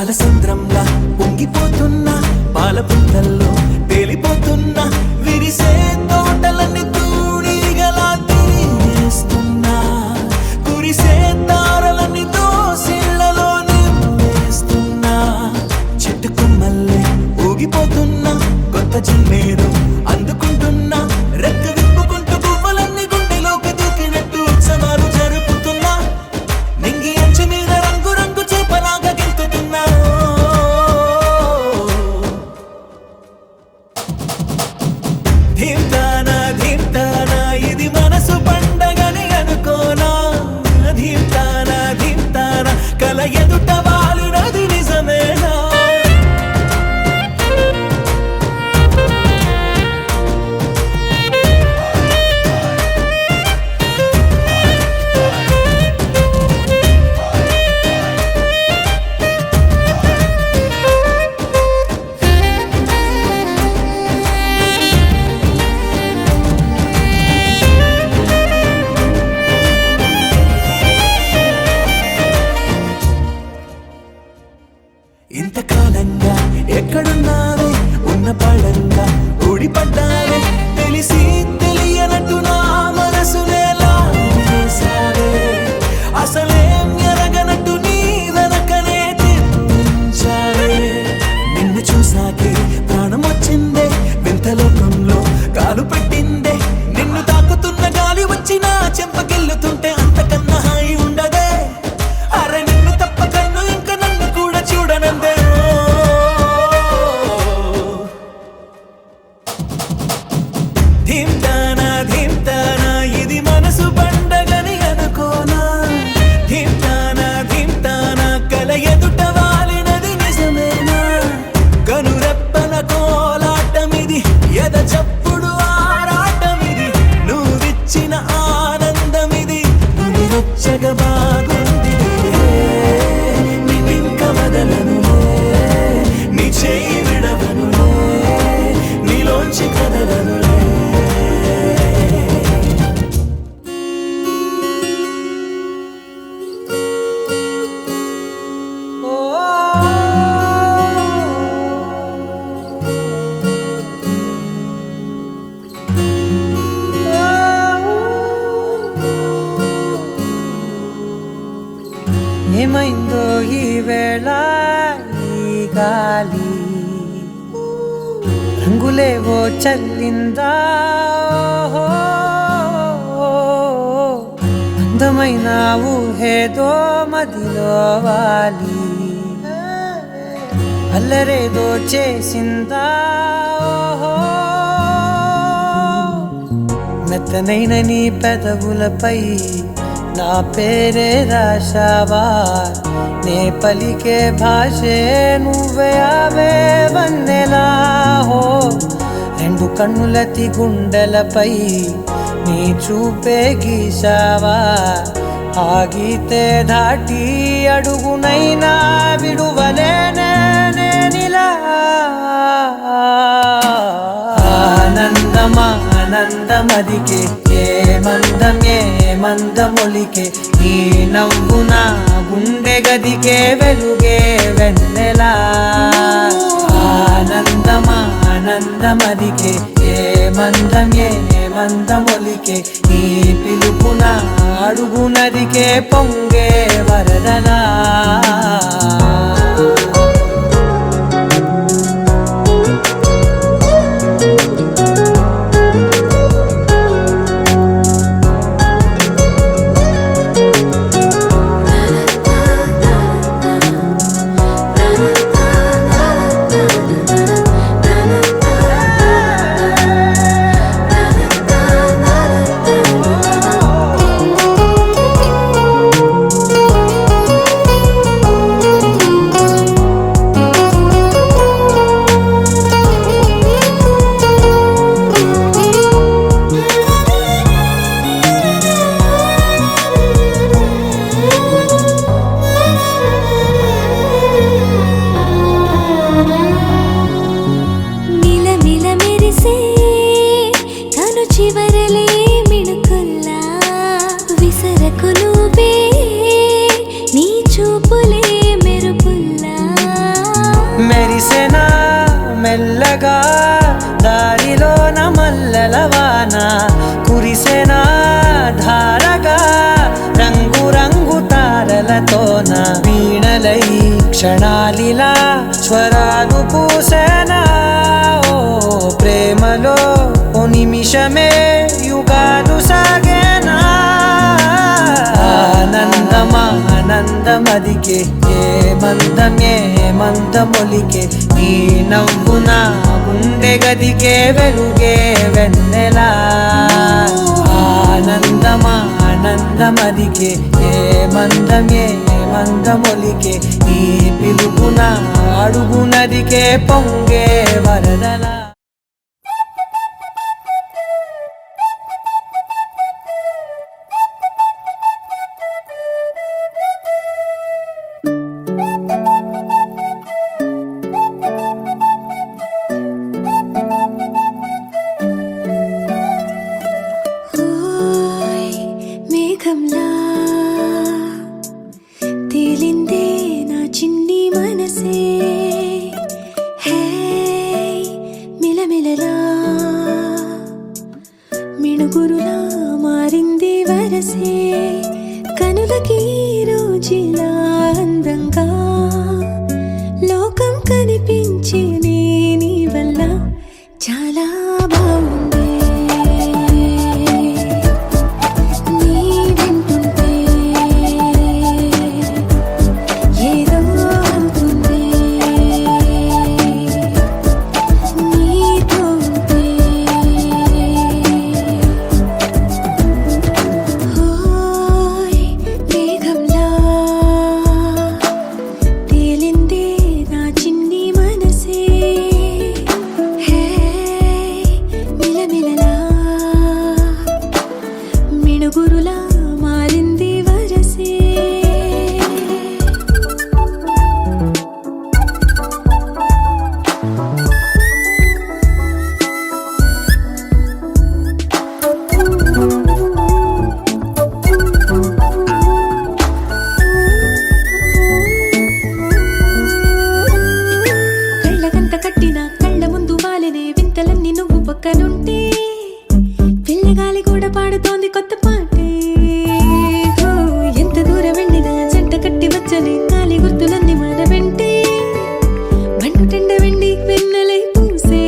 పాలసంద్రంలా పొంగిపోతున్నా పాల పుంతల్లో తేలిపోతున్నా విరిసే తోటలన్నీ తూణిగలా తిరిగేస్తున్నా కురిసే తారలన్నీ దోసిళ్లలో నింపేస్తున్నా చెట్టు కొమ్మల్లే ఊగిపోతున్నా కొత్త జన్మేదో అందుకుంటున్నా రెక్క విప్పుకుంటూ పువ్వులన్నీ గుండెలోకి దూకినట్టు ఉత్సవాలు జరుపుతున్నా నింగి అంచు మీద రంగు రంగు చేపలాగా గెంతుతున్నా ధీమ్తానా ధీమ్తానా ఇది మనసు పండగని అనుకోనా ధీమ్తానా ధీమ్తానా కల ఎదుట వాలినది నిజమేనా ఇంతకాలంగా ఎక్కడున్నావే ఉన్న పళ్ళంగా ఊడిపడ్డావే తెలిసి తెలియనట్టు నా మనసునే లాగేశావే అసలేం ఎరగనట్టు నీ వెనకనే తిప్పించావే నిన్ను చూసాకే ప్రాణం వచ్చిందే వింత లోకంలో కాలు పెట్టిందే నిన్ను తాకుతున్న గాలి వచ్చి నా చెంపగిల్లుతుంటే అంతకన్నా హాయి ఉండదే అరే నిన్ను తప్ప కన్ను ఇంక నన్ను కూడా చూడనందే ధీమ్తానా ధీమ్తానా ఇది మనసు పండగని అనుకోనా ధీమ్తానా ధీమ్తానా కల ఎదుట వాలినది నిజమేనా కనురెప్పల కోలాటమిది ఎద చప్పుడు ఆరాటమిది నువ్విచ్చిన ఆనందమిది నువ్వు వచ్చగ బాగుంది నిన్నింక వదలనులే నీ చేయి విడవనులే నీలోంచి కదలనులే ఏమైందో ఈ వేళ ఈ గాలి రంగులేవో చల్లిందా అందమైన ఊహేదో మదిలో వాలి అల్లరేదో చేసిందా మెత్తనైన నీ పెదవులపై నా పేరే రాశావా నే పలికే భాషే నువ్వే అవే వన్నెలా హో రెండు కన్నులతి గుండెలపై నీ చూపే గీశావా ఆగితే దాటి అడుగునైనా విడువలేనే నేనిలా ఆనందమా ఆనందమదికే ఏ మందమొలికే నీ నవ్వు నా గుండె గదికే వెలుగే వెన్నెలా ఆనందమా ఆనందమదికే ఏ మందమొలికే నీ పిలుపున అడుగునదికే పొంగే వరదలా కురిసేనా ధారగా రంగు రంగు తారలతోన వీణలై క్షణాలిలా స్వరాలు పూసేనా ఓ ప్రేమలో ఓ నిమిషమే యుగాలు సాగేనా ఆనందమదికే ఏ మందమొలికే నీ నవ్వు నా గుండె గదికే వెలుగే వెన్నెలా ఆనందమదికే ఏ మందమొలికే నీ పిలుపున అడుగు నదికే పొంగే వరదలా మేఘంలా తేలిందే నా చిన్ని మనసే హే మిలమిలలా మిణుగురులా మారింది వరసే కనులకి రోజులా అందంగా లోకం కనిపించే నీ వల్ల చాలా బాగుంది మిణుగురులా మారింది వరసే కళ్ళగంత కట్టిన కళ్ళ ముందు వాలినే వింతలన్నీ నువ్వు పక్కనుంటే పిల్లగాలి కూడా పాడుతోంది కొత్త పాటే ఎంత దూరం వెళ్ళినా జంట కట్టి వచ్చని కాలి గుర్తులన్నీ మన వెంటే మండుటెండ వెండి వెన్నెలై పూసే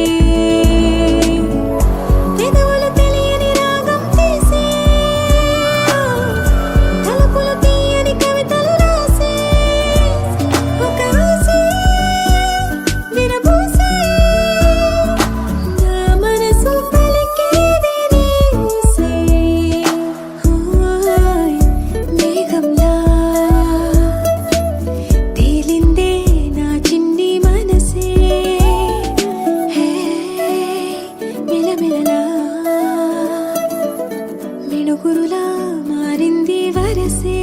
పెదవులు తెలియని రాగం తీసే తలుపులు తీయని కవితలు రాసే ఒక ఆసే విరబూసే నా మనసు పలికేది నీ ఊసే మేఘంలా తేలిందే నా చిన్ని మనసే హే మిలమిలలా మిణుగురులా మారింది వరసే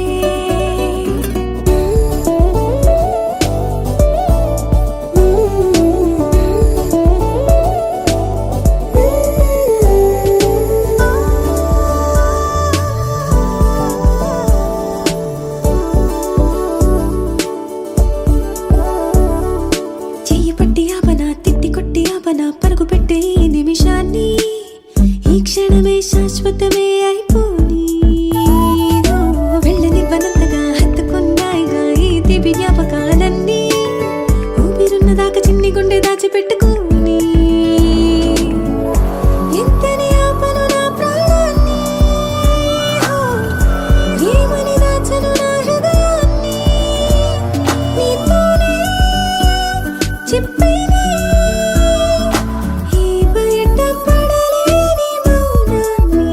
చెయ్యి పట్టి ఆపనా తిట్టి కొట్టి ఆపనా పరుగు పెట్టే ఈ నిమిషాన్ని ఈ క్షణమే శాశ్వతమే అయిపోని వెళ్ళనివ్వనంతగా హత్తుకున్నాయిగా ఈ తీపి జ్ఞాపకాలన్నీ ఊపిరున్నదాకా చిన్ని గుండె దాచిపెట్టుకోని ఎంతని ఆపను నా ప్రాణాన్ని ఏమని దాచను నా హృదయాన్ని నీతోనే చెప్పేనే ఈ బయట పడలేని మౌనాన్ని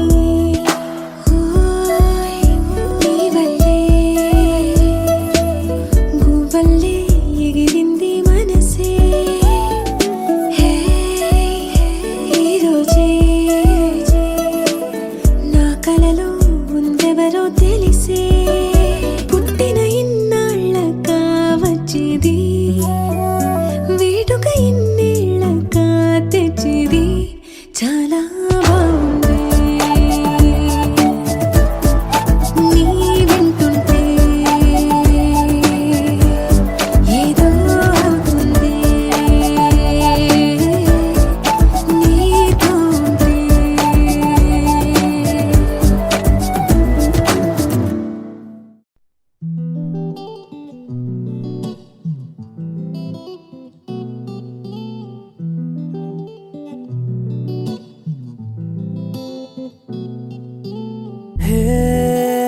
హే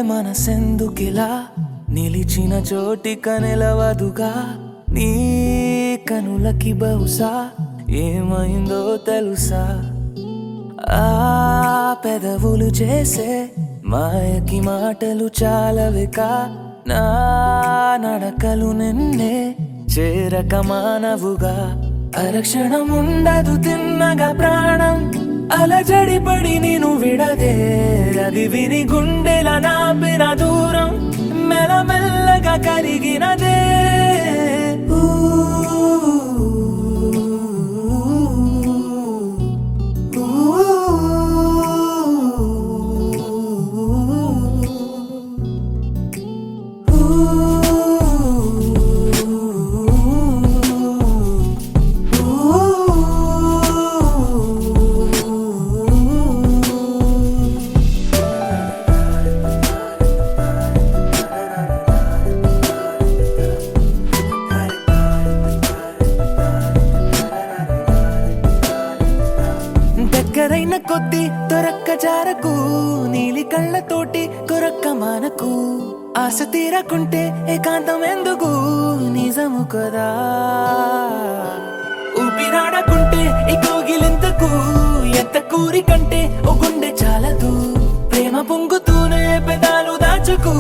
మనసెందుకిలా నిలిచిన చోటిక నిలవదుగా నీ కనులకి బహుశా ఏమైందో తెలుసా ఆ పెదవులు చేసే మాయకి మాటలు చాలవిక నా నడకలు నిన్నే చేరక మానవుగా అరక్షణం ఉండదు తిన్నగా ప్రాణం అలజడి పడి నేను విడదే అది విని గుండెల నాపిన దూరం మెల్లమెల్లగా కరిగినదే దగ్గరైన కొద్ది దొరక్క జారకు నీలి కళ్ళతోటి కొరక్క మానకు ఆశ తీరకుంటే ఏకాంతం ఎందుకు నిజము కదా ఊపిరాడకుంటే ఈ కోగిలింతకు ఎంత కూరి కంటే ఓ గుండె చాలదు ప్రేమ పొంగుతూనే పెదాలు దాచుకు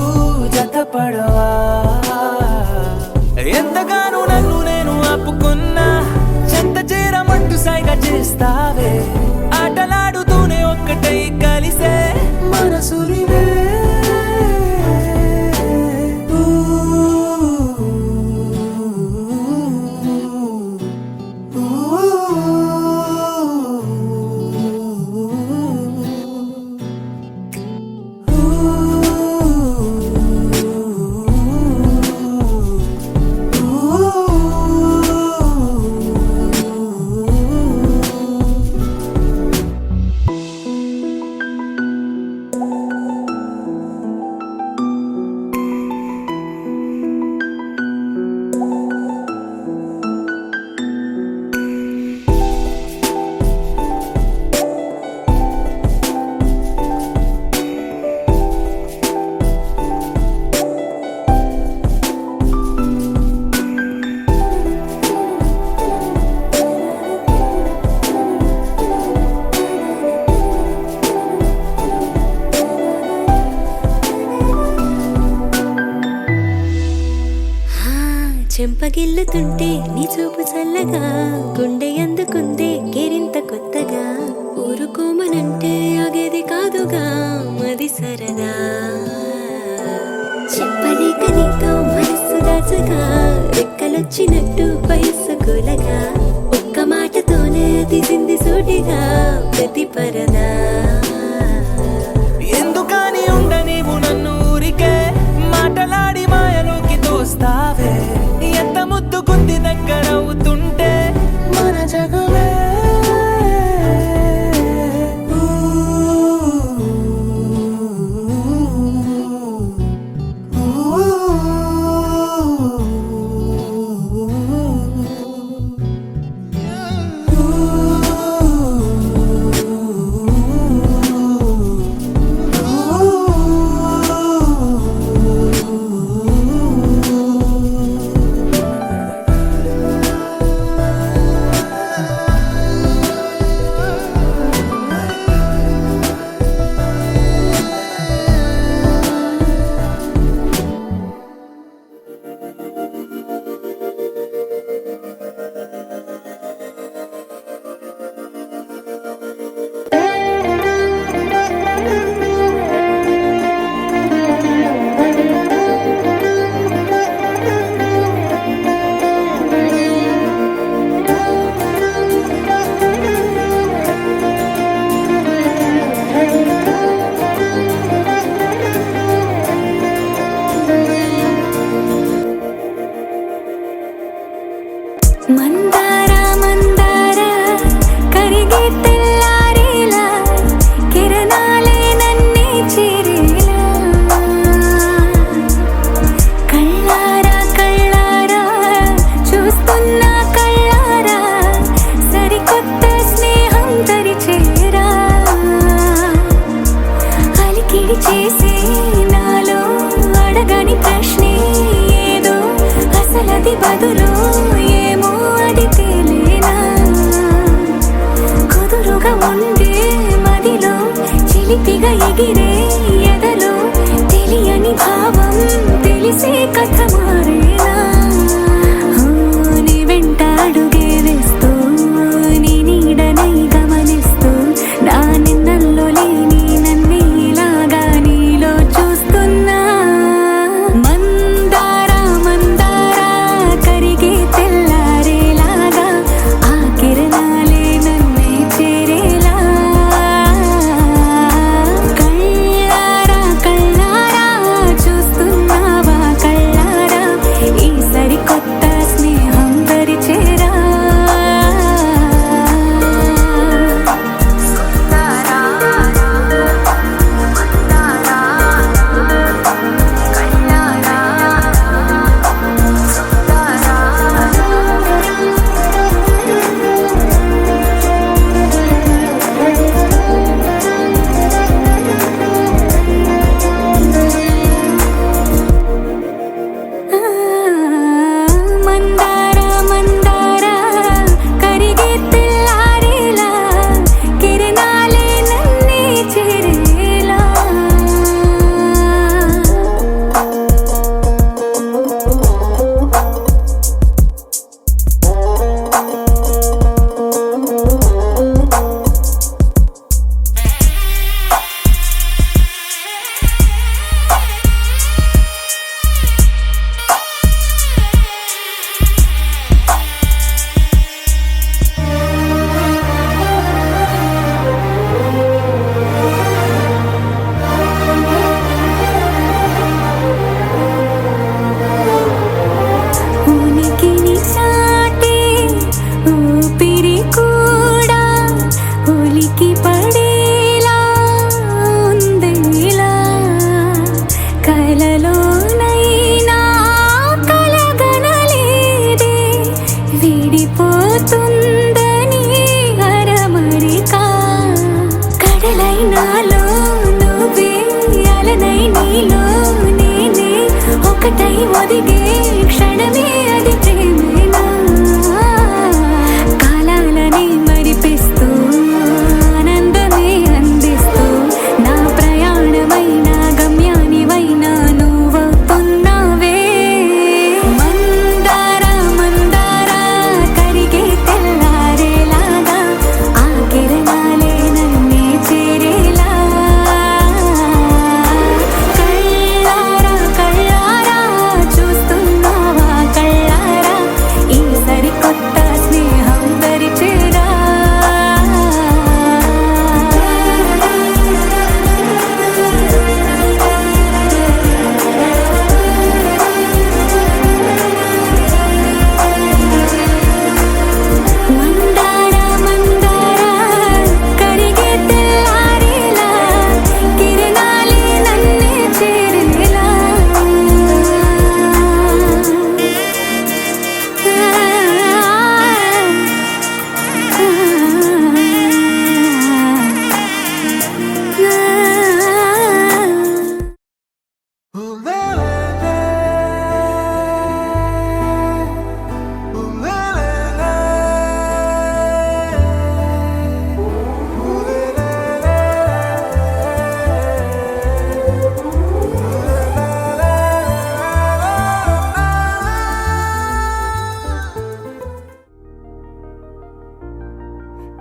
జతపడవా ఎంతగానో నన్ను నేను ఆపుకున్నా చెంత చేరమంటూ సైగా చేస్తావే ఆటలాడుతూనే ఒక్కటై కలిసే మనసులివే చెంపగిల్లుతుంటే నీ చూపు చల్లగా గుండె అందుకుందే కేరింత కొత్తగా ఊరుకోమనంటే ఆగేది కాదుగా మది సరదా చెప్పలేక నీతో మనస్సు దాచగా రెక్కలొచ్చినట్టు వయస్సు కూలగా ఒక్క మాటతోనే తీసింది సూటిగా ప్రతి పరదా ఎందుకని ఉండ నీవు నన్ను ఊరికే మాటలాడి మాయలోకి తోస్తావే ఎంత ముద్దుకుంది దగ్గరవుతుంటే మన జగమే చేసే నాలో అడగని ప్రశ్నే ఏదో అసలది బదులు ఏమో అది తేలేనా కుదురుగా ఉండే మదిలో చిలిపిగా ఎగిరే ఎదలో తెలియని భావం తెలిసే కథ మారేనా నీ వెంట అడుగే వేస్తూ నీ నీడనై గమనిస్తూ నా నిన్నల్లో లేని నన్నే ఇలాగా నీలో చూస్తున్నా మందారా మందారా కరిగే తెల్లారేలాగా ఆ కిరణాలే నన్నే చేరేలా కళ్ళారా కళ్ళారా చూస్తున్నావా కళ్ళారా ఈ సరికొత్త స్నేహం పరిచేరా మందారా మందారా కరిగే తెల్లారేలా కిరణాలే నన్నే చేరేలా ఉనికిని చాటే ఊపిరి కూడా ఉలికి పడేలా ఉందేలా కలలోనైనా కలగనలేదే విడిపోతుందని అరమరిక కడలైనాలో నువ్వే అలనై నీలో నేనే ఒకటై ఒదిగే క్షణమే అది ప్రేమేనా కాలాలని మరిపిస్తూ ఆనందమే అందిస్తూ నా ప్రయాణమైన గమ్యానివైనా నువ్వవుతున్నావే మందారా మందారా కరిగే తెల్లారేలాగా ఆ కిరణాలే నన్నే చేరేలా కళ్ళారా కళ్ళారా చూస్తున్నావా కళ్ళారా ఈ సరికొత్త స్నేహం పరిచేరా మందారా మందారా కరిగే తెల్లారేలా కిరణాలే నన్నే చేరేలా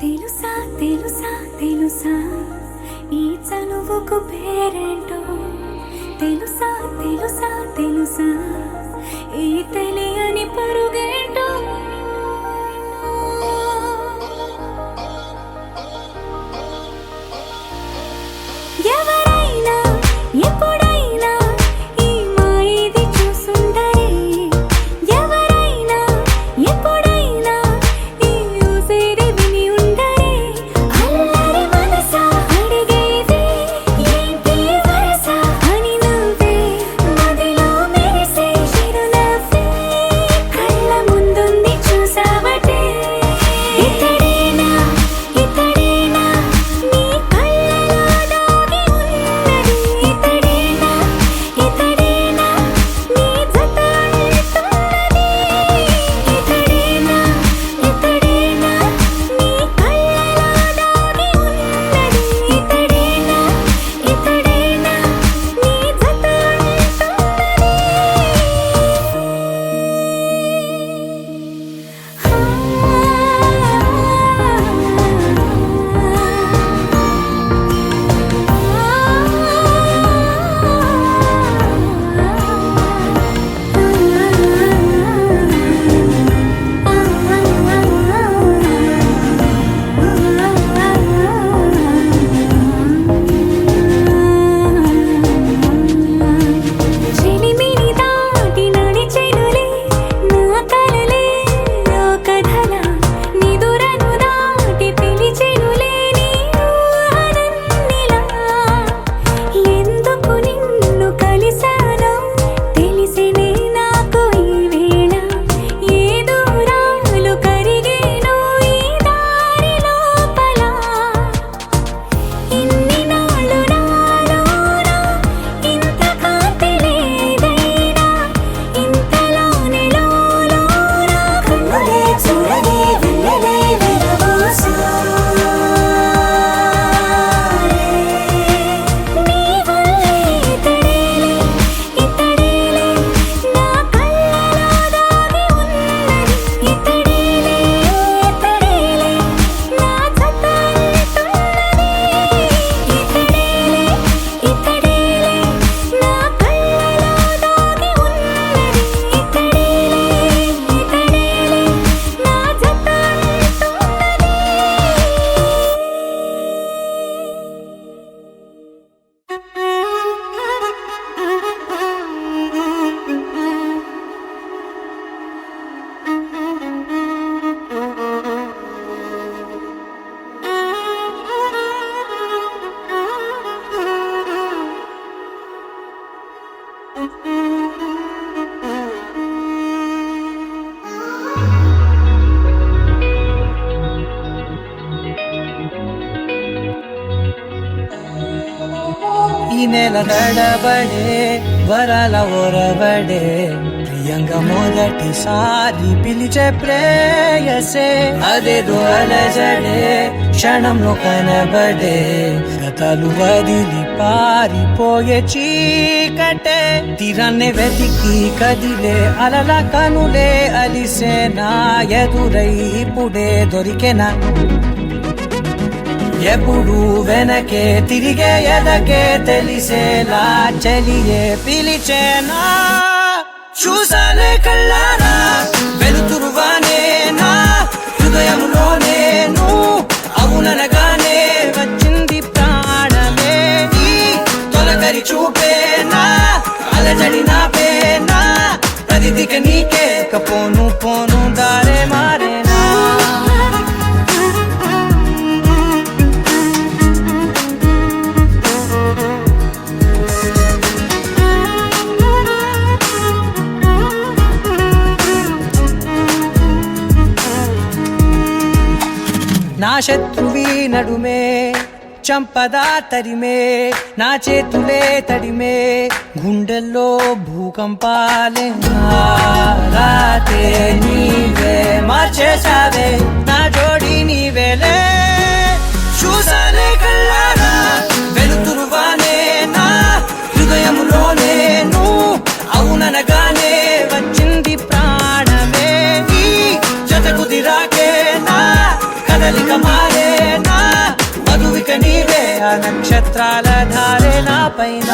తెలుసా తెలుసా తెలుసా ఈ చనువుకు పేరేంటో తెలుసా తెలుసా తెలుసా ఈ తెలియని పరుగేంటో ఎవరైనా ఎప్పుడైనా ఈ మాయది చూసుండరే ఎవరైనా ఎప్పుడైనా ఈ ఊసేది విని ఉండరే అల్లరి మనసా అడిగేది ఏంటి వరస అని నువ్వే మదిలో మెరిసే చిరునవ్వే కళ్ళ ఈ నెల నడబడే వరాల ఒరబడే ప్రియంగా మొదటిసారి పిలిచే ప్రేయసే అదేదో అలజడే క్షణంలో కనబడే గతాలు వదిలి పారిపోయే చీకటే తీరాన్నే వెతికి కదిలే అలల కనులే అలిసే నా ఎదురై ఇప్పుడే దొరికెనా ఎప్పుడు వెనకే తిరిగే ఎదకే తెలిసేలా చలియే పిలిచేనా చూసానే కళ్ళారా వెలుతురువానే నా హృదయంలోనే అవుననగానే వచ్చింది ప్రాణమే ఈ తొలకరి చూపేనా అలజడి నాపేనా ప్రతిదిక నీకే పోను పోను దారే మారేనా నా శత్రువి నడుమే చంపదా తరిమే నా చేతులే తడిమే గుండెల్లో భూకంపాలే రాతే నీవే మార్చేసావే నా జోడి నీవేలే చూసానే కళ్ళారా వెలుతురువానే నా హృదయంలోనే అవుననగానే వచ్చింది ప్రాణమే ఈ జత కుదిరాకే నా కదలిక మారేనా మధువిక నీవే ఆ నక్షత్రాల ధారే నా పైన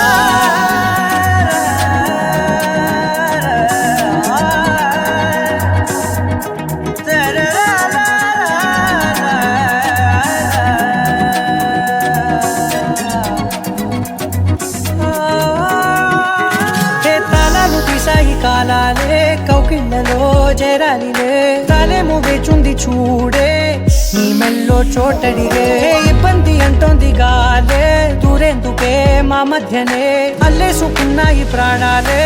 కాలాలే కౌకిళ్ళలో చేరాలిలే తాలేమో వేచుంది చూడే నీ మెల్లో చోటడిగే ఇబ్బంది అంటోంది గాలే దూరేందుకే మా మధ్యనే అల్లేసుకున్నాయి ప్రాణాలే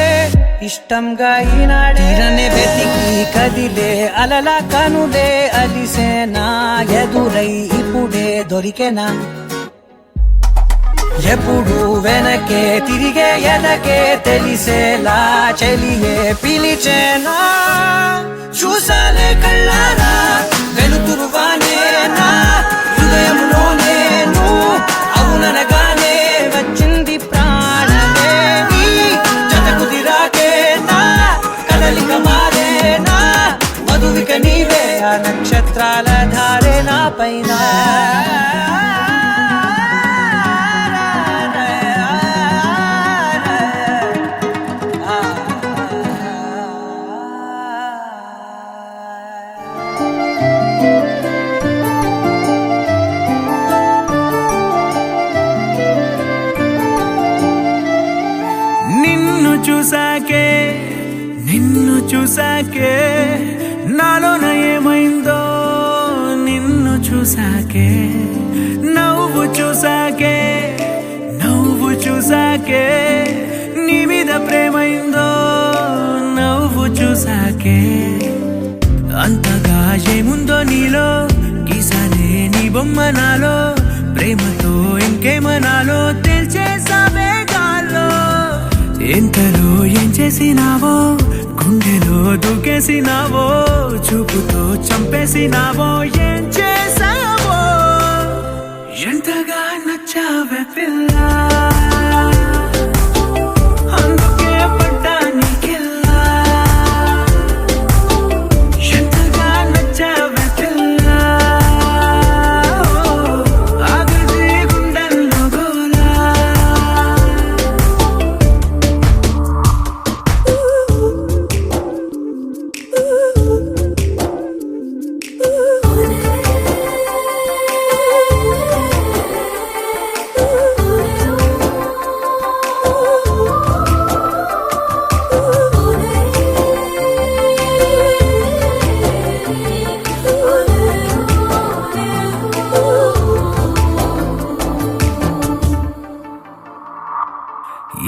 ఇష్టంగా ఈనాడే వెతికి కదిలే అలల కనులే అలిసేనా ఎదురై ఇప్పుడే దొరికెనా ఎప్పుడు వెనకే తిరిగే ఎదకే తెలిసేలా చలియే పిలిచేనా చూసాలే కళ్ళారా వెలుతురువానే నా హృదయంలోనే అవుననగానే వచ్చింది ప్రాణమే నీ జత కుదిరాకే నా కదలిక మారేనా మధువిక నీవే ఆ నక్షత్రాల ధారే నా పైన నిన్ను చూసాకే నాలోన ఏమైందో నిన్ను చూసాకే నవ్వు చూసాకే నీ మీద ప్రేమైందో నవ్వు చూసాకే అంతగా ఏముందో నీలో గీసానే నీ బొమ్మ నాలో ప్రేమతో ఇంకేమనాలో తెలిచేసావే గాల్లో ఎంతలో ఏం చేసినావో గుండెలో దూకేసినావో చూపుతో చంపేసినావో ఏం చేసావో ఎంతగా నచ్చావే పిల్ల అందుకే పడ్డా నీకెల్లా ఎంతగా నచ్చావే పిల్ల ఆగది గుండెల్లో గోలా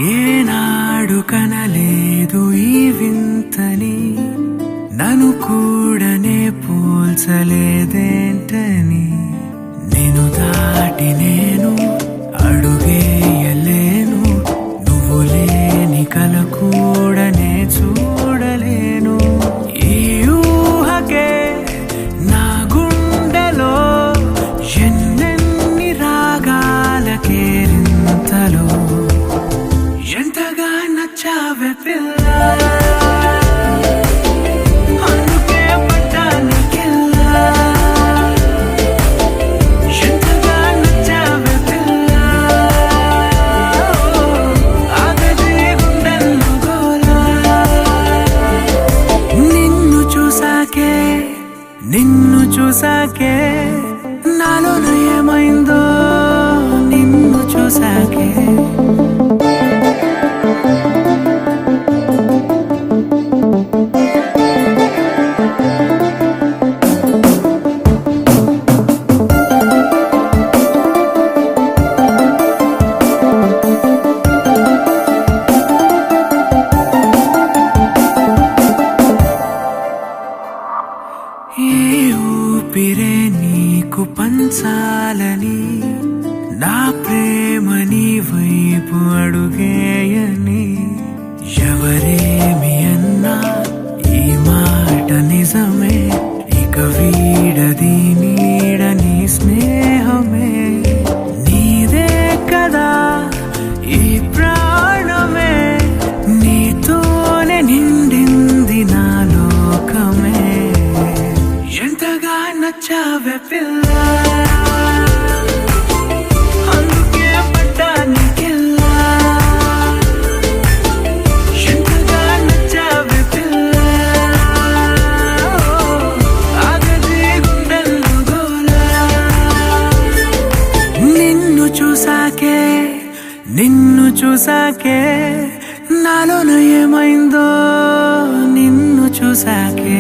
ఏనాడు కనలేదు ఈ వింతని నన్ను కూడనే పోల్చలేదేంటని నేను దాటి నేను అడుగేయలేను పిల్ల అందుకే పడ్డానికిల్ల ఎంతగా నచ్చావే పిల్ల ఆగదే గుండెల్లో గోలా నిన్ను చూసాకే నాలోన ఏమైందో నిన్ను చూసాకే ఏ ఊపిరే నీకు పంచాలని నా ప్రేమ నీ వైపు అడుగేయని ఎవరేమి అన్నా ఈ మాట నిజమే ఇక వీడది నీడని స్నేహమే నీదే కదా ఈ ప్రాణమే నీతోనే నిండింది నా లోకమే ఎంతగా నచ్చావే పిల్ల అందుకే పడ్డానికిల్ల ఎంతగా నచ్చావే పిల్ల ఆగదే గుండెల్లో గోలా నిన్ను చూసాకే నాలోన ఏమైందో నిన్ను చూసాకే